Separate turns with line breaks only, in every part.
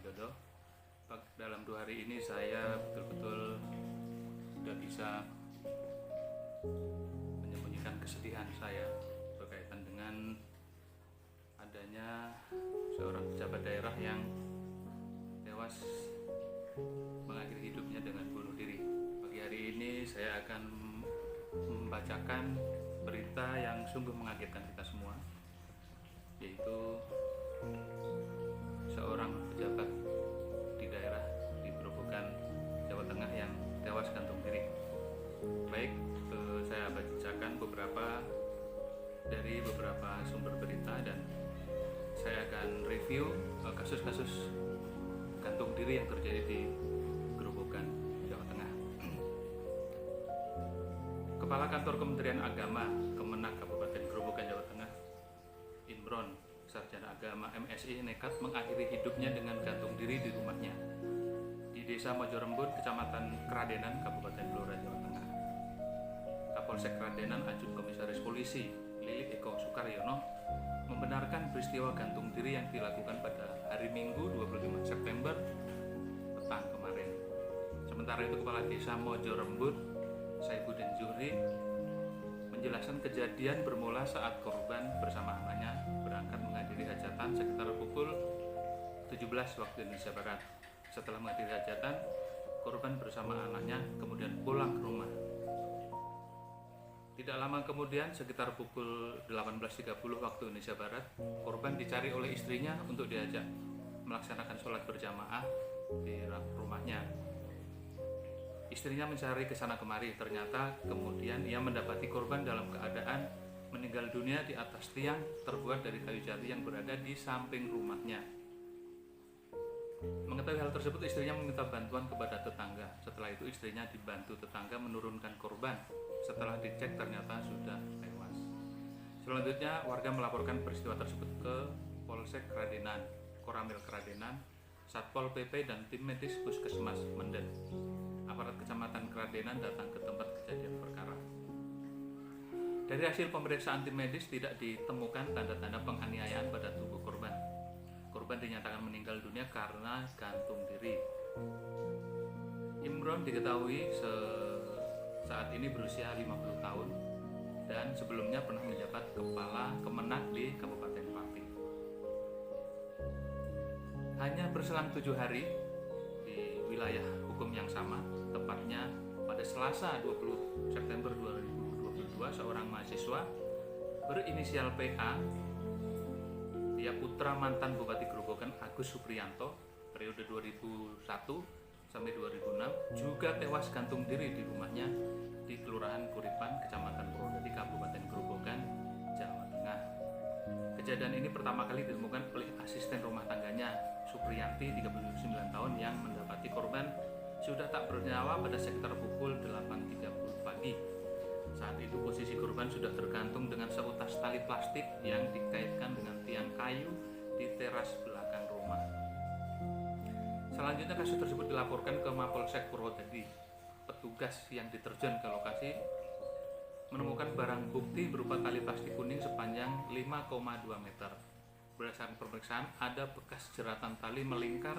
Widodo. Dalam 2 hari ini saya betul-betul sudah bisa menyembunyikan kesedihan saya berkaitan dengan adanya seorang pejabat daerah yang tewas mengakhiri hidupnya dengan bunuh diri. Pagi hari ini saya akan membacakan berita yang sungguh mengagetkan kita semua, yaitu seorang pejabat di daerah di Grobogan, Jawa Tengah yang tewas gantung diri. Baik, saya bacakan dari beberapa sumber berita dan saya akan review kasus-kasus gantung diri yang terjadi di Grobogan, Jawa Tengah. Kepala Kantor Kementerian Agama Kemenak Kabupaten Grobogan, Jawa Tengah, Imron, sarjana agama MSI, nekat mengakhiri hidupnya dengan gantung diri di rumahnya di Desa Mojorembut, Kecamatan Kradenan, Kabupaten Blora, Jawa Tengah. Kapolsek Kradenan Ajun Komisaris Polisi Lilik Eko Sukaryono membenarkan peristiwa gantung diri yang dilakukan pada hari Minggu 25 September petang kemarin. Sementara itu Kepala Desa Mojorembut Saifuddin Zuhri menjelaskan kejadian bermula saat korban bersama anaknya berangkat menghadiri hajatan sekitar pukul 17 waktu Indonesia Barat. Setelah menghadiri hajatan, korban bersama anaknya kemudian pulang ke rumah. Tidak lama kemudian, sekitar pukul 18.30 waktu Indonesia Barat, korban dicari oleh istrinya untuk diajak melaksanakan sholat berjamaah di rumahnya. Istrinya mencari ke sana kemari, ternyata kemudian ia mendapati korban dalam keadaan meninggal dunia di atas tiang terbuat dari kayu jati yang berada di samping rumahnya. Mengetahui hal tersebut, istrinya meminta bantuan kepada tetangga. Setelah itu istrinya dibantu tetangga menurunkan korban. Setelah dicek ternyata sudah tewas. Selanjutnya warga melaporkan peristiwa tersebut ke Polsek Kradenan, Koramil Kradenan, Satpol PP dan tim medis Puskesmas Menden. Aparat Kecamatan Kradenan datang ke tempat kejadian perkara. Dari hasil pemeriksaan tim medis tidak ditemukan tanda-tanda penganiayaan pada tubuh korban. Korban dinyatakan meninggal dunia karena gantung diri. Imron diketahui saat ini berusia 50 tahun dan sebelumnya pernah menjabat Kepala Kemenak di Kabupaten Pati. Hanya berselang 7 hari di wilayah hukum yang sama, tepatnya pada Selasa 20 September 2022, seorang mahasiswa berinisial PA, dia putra mantan Bupati Grobogan Agus Supriyanto periode 2001 sampai 2006, juga tewas gantung diri di rumahnya di Kelurahan Kuripan, Kecamatan Purwodadi, Kabupaten Grobogan, Jawa Tengah. Kejadian ini pertama kali ditemukan oleh asisten rumah tangganya, Supriyanti, 39 tahun, yang mendapati korban sudah tak bernyawa pada sekitar pukul 8.30 pagi. Saat itu posisi korban sudah tergantung dengan seutas tali plastik yang dikaitkan dengan tiang kayu di teras belakang rumah. Selanjutnya kasus tersebut dilaporkan ke Mapolsek Purwodadi. Petugas yang diterjun ke lokasi menemukan barang bukti berupa tali plastik kuning sepanjang 5,2 meter. Berdasarkan pemeriksaan, ada bekas jeratan tali melingkar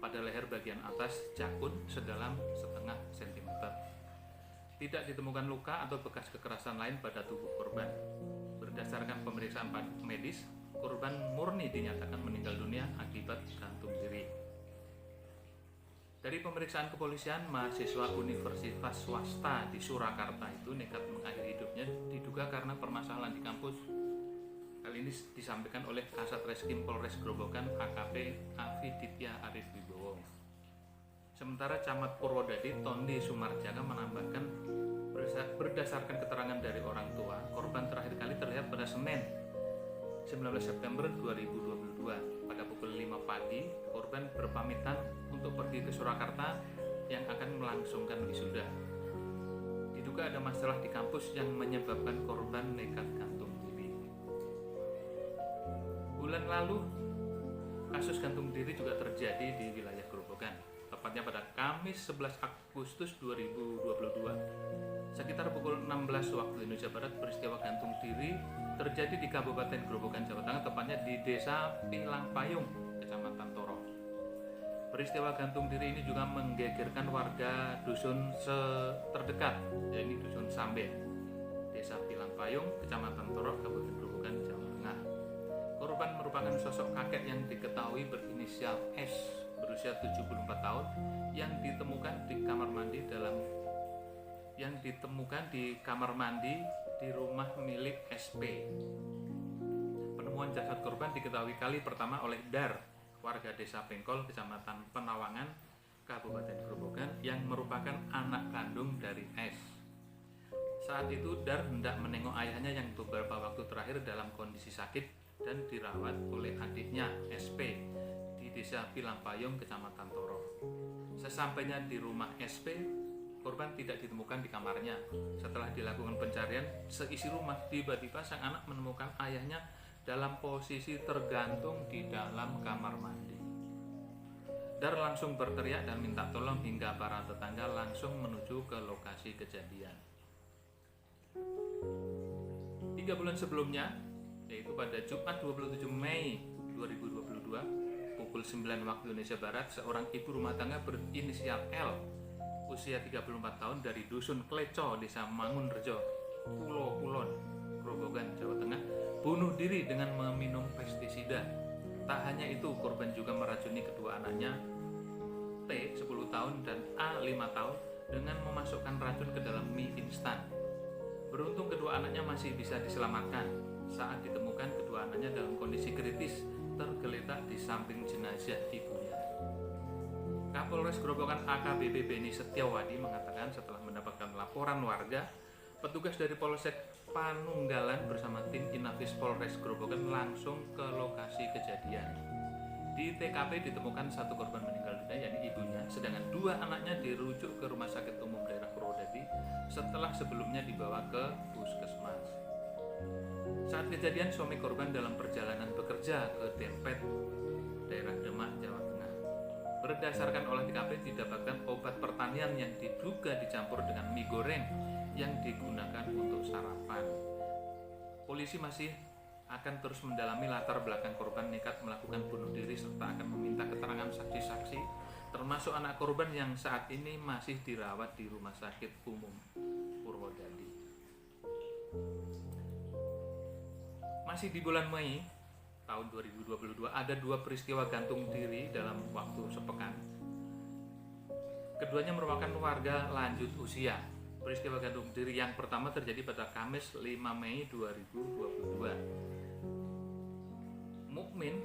pada leher bagian atas jakun sedalam setengah sentimeter. Tidak ditemukan luka atau bekas kekerasan lain pada tubuh korban. Berdasarkan pemeriksaan medis, korban murni dinyatakan meninggal dunia akibat gantung diri. Dari pemeriksaan kepolisian, mahasiswa universitas swasta di Surakarta itu nekat mengakhiri hidupnya diduga karena permasalahan di kampus. Hal ini disampaikan oleh Kasat Reskrim Polres Grobogan AKP Afi Ditya Arif Wibowo. Sementara Camat Purwodadi Tondi Sumarjana menambahkan, berdasarkan keterangan dari orang tua, korban terakhir kali terlihat pada Senin 19 September 2022. Pada pukul 5 pagi, korban berpamitan untuk pergi ke Surakarta yang akan melangsungkan wisuda. Diduga ada masalah di kampus yang menyebabkan korban nekat gantung diri. Bulan lalu, kasus gantung diri juga terjadi di wilayah Grobogan, tepatnya pada Kamis 11 Agustus 2022. Sekitar pukul 16 waktu Indonesia Barat, peristiwa gantung diri terjadi di Kabupaten Grobogan, Jawa Tengah, tepatnya di Desa Pilang Payung, Kecamatan Toro. Peristiwa gantung diri ini juga menggegerkan warga dusun terdekat, yaitu dusun Samben, Desa Pilangpayung, Kecamatan Torok, Kabupaten Grobogan, Jawa Tengah. Korban merupakan sosok kakek yang diketahui berinisial S, berusia 74 tahun, yang ditemukan di kamar mandi di rumah milik SP. Penemuan jasad korban diketahui kali pertama oleh Dar, warga Desa Pengkol, Kecamatan Penawangan, Kabupaten Grobogan, yang merupakan anak kandung dari S. Saat itu Dar hendak menengok ayahnya yang beberapa waktu terakhir dalam kondisi sakit dan dirawat oleh adiknya SP di Desa Pilangpayung, Kecamatan Torok. Sesampainya di rumah SP, korban tidak ditemukan di kamarnya. Setelah dilakukan pencarian seisi rumah, tiba-tiba sang anak menemukan ayahnya dalam posisi tergantung di dalam kamar mandi. Dar langsung berteriak dan minta tolong hingga para tetangga langsung menuju ke lokasi kejadian. 3 bulan sebelumnya, yaitu pada Jumat 27 Mei 2022 pukul 9 waktu Indonesia Barat, seorang ibu rumah tangga berinisial L, usia 34 tahun dari dusun Kleco, Desa Mangunrejo, Pulau Kulon, Grobogan, Jawa Tengah, bunuh diri dengan meminum pestisida. Tak hanya itu, korban juga meracuni kedua anaknya, T 10 tahun dan A 5 tahun, dengan memasukkan racun ke dalam mie instan. Beruntung kedua anaknya masih bisa diselamatkan. Saat ditemukan, kedua anaknya dalam kondisi kritis, tergeletak di samping jenazah ibunya. Kapolres Grobogan AKBP Beni Setiawadi mengatakan setelah mendapatkan laporan warga, petugas dari Polsek Panunggalan bersama tim Inafis Polres Grobogan langsung ke lokasi kejadian. Di TKP ditemukan satu korban meninggal dunia, yakni ibunya, sedangkan 2 anaknya dirujuk ke Rumah Sakit Umum Daerah Purwodadi setelah sebelumnya dibawa ke puskesmas. Saat kejadian, suami korban dalam perjalanan bekerja ke Dempet, daerah Demak, Jawa Tengah. Berdasarkan olah TKP didapatkan obat pertanian yang diduga dicampur dengan mie goreng yang digunakan untuk sarapan. Polisi masih akan terus mendalami latar belakang korban nekat melakukan bunuh diri serta akan meminta keterangan saksi-saksi, termasuk anak korban yang saat ini masih dirawat di Rumah Sakit Umum Purwodadi. Masih di bulan Mei tahun 2022 ada 2 peristiwa gantung diri dalam waktu sepekan. Keduanya merupakan warga lanjut usia. Peristiwa gantung diri yang pertama terjadi pada Kamis 5 Mei 2022. Mukmin,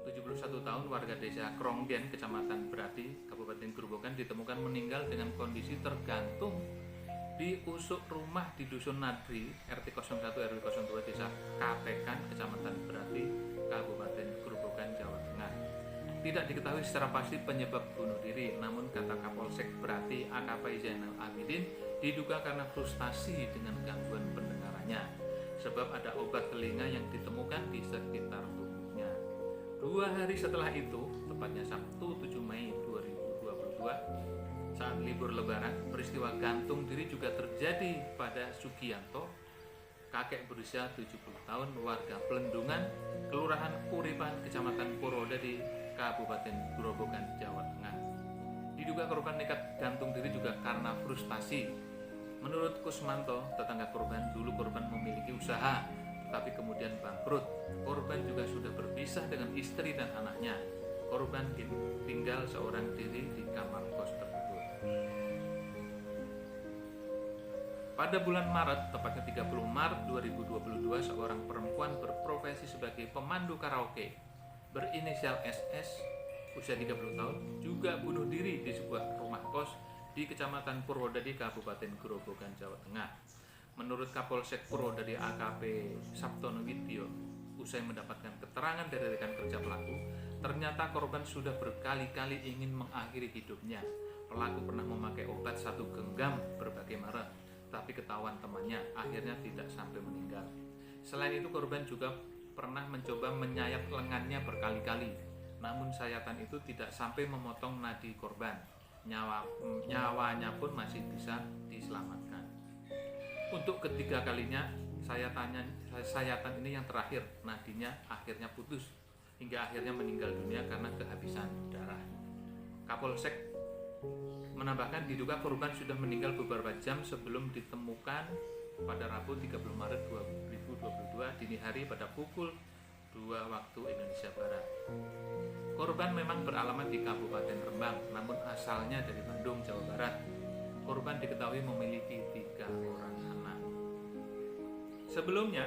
71 tahun, warga Desa Kronggen, Kecamatan Brati, Kabupaten Grobogan, ditemukan meninggal dengan kondisi tergantung di usuk rumah di Dusun Nadri, RT 01 RW 02 Desa Katekan, Kecamatan Brati, Kabupaten Grobogan, Jawa Tengah. Tidak diketahui secara pasti penyebab bunuh diri, namun kata Kapolsek Brati AKP Zainal Abidin, diduga karena frustasi dengan gangguan pendengarannya, sebab ada obat telinga yang ditemukan di sekitar tubuhnya. 2 hari setelah itu, tepatnya Sabtu 7 Mei 2022, saat libur lebaran, peristiwa gantung diri juga terjadi pada Sugianto, kakek berusia 70 tahun, warga Plendungan, Kelurahan Uripan, Kecamatan Purwodadi, Kabupaten Grobogan, Jawa Tengah. Diduga korban nekat gantung diri juga karena frustasi. Menurut Kusmanto, tetangga korban, dulu korban memiliki usaha, tetapi kemudian bangkrut. Korban juga sudah berpisah dengan istri dan anaknya. Korban tinggal seorang diri di kamar kos tersebut. Pada bulan Maret, tepatnya 30 Maret 2022, seorang perempuan berprofesi sebagai pemandu karaoke berinisial SS, usia 30 tahun, juga bunuh diri di sebuah rumah kos di Kecamatan Purwodadi, Kabupaten Grobogan, Jawa Tengah. Menurut Kapolsek Purwodadi AKP Sabtono Widyo, usai mendapatkan keterangan dari rekan kerja pelaku, ternyata korban sudah berkali-kali ingin mengakhiri hidupnya. Pelaku pernah memakai obat 1 genggam berbagai merek, tapi ketahuan temannya, akhirnya tidak sampai meninggal. Selain itu, korban juga pernah mencoba menyayat lengannya berkali-kali, namun sayatan itu tidak sampai memotong nadi korban. Nyawanya pun masih bisa diselamatkan. Untuk ketiga kalinya, sayatan ini yang terakhir, nadinya akhirnya putus hingga akhirnya meninggal dunia karena kehabisan darah. Kapolsek menambahkan diduga korban sudah meninggal beberapa jam sebelum ditemukan pada Rabu 30 Maret 2022 dini hari pada pukul 2 waktu Indonesia Barat. Korban memang beralamat di Kabupaten Rembang, namun asalnya dari Bandung, Jawa Barat. Korban diketahui memiliki 3 orang anak. Sebelumnya,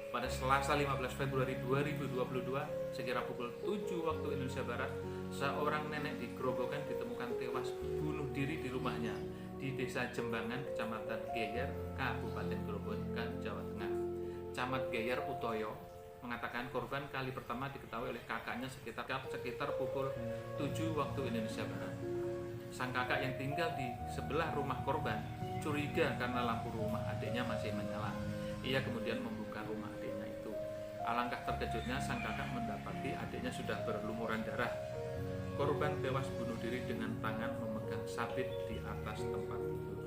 pada Selasa 15 Februari 2022, sekira pukul 7 waktu Indonesia Barat, seorang nenek di Grobogan ditemukan tewas bunuh diri di rumahnya di Desa Jembangan, Kecamatan Geyer, Kabupaten Grobogan, Jawa Tengah. Camat Geyer Utoyo mengatakan korban kali pertama diketahui oleh kakaknya sekitar pukul 7 waktu Indonesia Barat. Sang kakak yang tinggal di sebelah rumah korban curiga karena lampu rumah adiknya masih menyala. Ia kemudian membuka rumah adiknya itu. Alangkah terkejutnya sang kakak mendapati adiknya sudah berlumuran darah. Korban tewas bunuh diri dengan tangan memegang sabit di atas tempat tidur.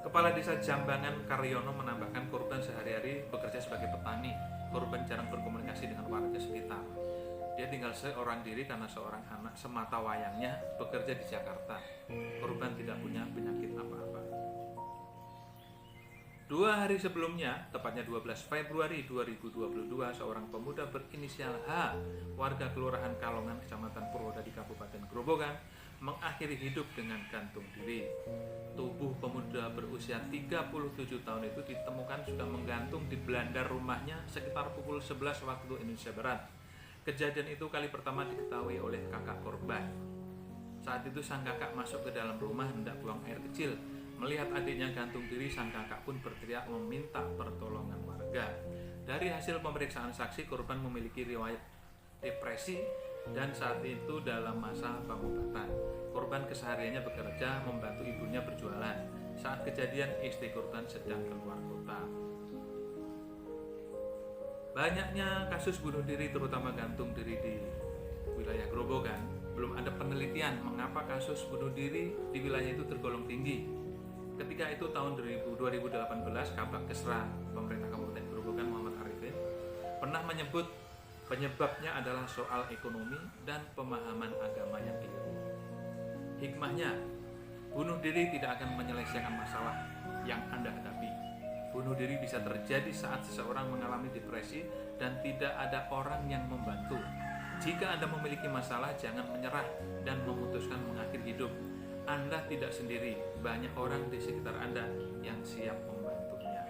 Kepala Desa Jambangan Karyono menambahkan korban sehari-hari bekerja sebagai petani. Korban jarang berkomunikasi dengan warga sekitar. Dia tinggal seorang diri karena seorang anak semata wayangnya bekerja di Jakarta. Korban tidak punya penyakit apa-apa. 2 hari sebelumnya, tepatnya 12 Februari 2022, seorang pemuda berinisial H, warga Kelurahan Kalongan, Kecamatan Purwodadi, Kabupaten Grobogan, mengakhiri hidup dengan gantung diri. Tubuh pemuda berusia 37 tahun itu ditemukan sudah menggantung di belanda rumahnya sekitar pukul 11 waktu Indonesia Barat. Kejadian itu kali pertama diketahui oleh kakak korban. Saat itu sang kakak masuk ke dalam rumah hendak buang air kecil. Melihat adiknya gantung diri, sang kakak pun berteriak meminta pertolongan warga. Dari hasil pemeriksaan saksi, korban memiliki riwayat depresi dan saat itu dalam masa pengobatan. Korban kesehariannya bekerja membantu ibunya berjualan. Saat kejadian, istri korban sedang keluar kota. Banyaknya kasus bunuh diri terutama gantung diri di wilayah Grobogan, belum ada penelitian mengapa kasus bunuh diri di wilayah itu tergolong tinggi. Ketika itu tahun 2018, Kabak Kesra pemerintah Kabupaten Grobogan Muhammad Arifin pernah menyebut penyebabnya adalah soal ekonomi dan pemahaman agama yang keliru. Hikmahnya, bunuh diri tidak akan menyelesaikan masalah yang Anda hadapi. Bunuh diri bisa terjadi saat seseorang mengalami depresi dan tidak ada orang yang membantu. Jika Anda memiliki masalah, jangan menyerah dan memutuskan mengakhiri hidup. Anda tidak sendiri, banyak orang di sekitar Anda yang siap membantunya.